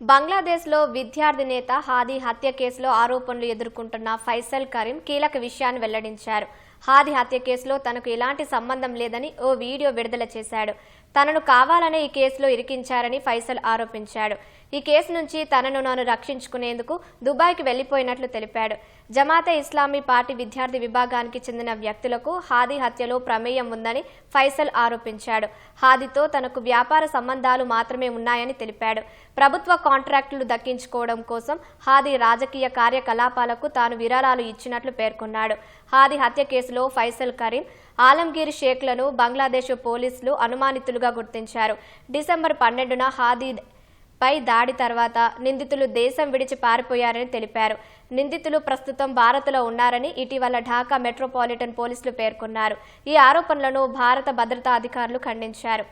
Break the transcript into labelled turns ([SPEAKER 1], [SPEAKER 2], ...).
[SPEAKER 1] బంగ్లాదేశ్లో విద్యార్థి నేత హాదీ హత్య కేసులో ఆరోపణలు ఎదుర్కొంటున్న ఫైసల్ కరీం కీలక విషయాన్ని వెల్లడించారు. హాదీ హత్య కేసులో తనకు ఎలాంటి సంబంధం లేదని ఓ వీడియో విడుదల చేశాడు. తనను కావాలనే ఈ కేసులో ఇరికించారని ఫైసల్ ఆరోపించాడు. ఈ కేసు నుంచి తనను రక్షించుకునేందుకు దుబాయ్కి వెళ్లిపోయినట్లు తెలిపాడు. జమాతే ఇస్లామీ పార్టీ విద్యార్థి విభాగానికి చెందిన వ్యక్తులకు హాదీ హత్యలో ప్రమేయం ఉందని ఫైసల్ ఆరోపించాడు. హాదీతో తనకు వ్యాపార సంబంధాలు మాత్రమే ఉన్నాయని తెలిపాడు. ప్రభుత్వ కాంట్రాక్టులు దక్కించుకోవడం కోసం హాదీ రాజకీయ కార్యకలాపాలకు తాను విరాళాలు ఇచ్చినట్లు పేర్కొన్నాడు. హాదీ హత్య కేసులో ఫైసల్ కరీం, ఆలంగీర్ షేక్లను బంగ్లాదేశ్ పోలీసులు అనుమానితులుగా గుర్తించారు. డిసెంబర్ 12న హాదీ పై దాడి తర్వాత నిందితులు దేశం విడిచి పారిపోయారని తెలిపారు. నిందితులు ప్రస్తుతం భారత్లో ఉన్నారని ఇటీవల ఢాకా మెట్రోపాలిటన్ పోలీసులు పేర్కొన్నారు. ఈ ఆరోపణలను భారత భద్రతా అధికారులు ఖండించారు.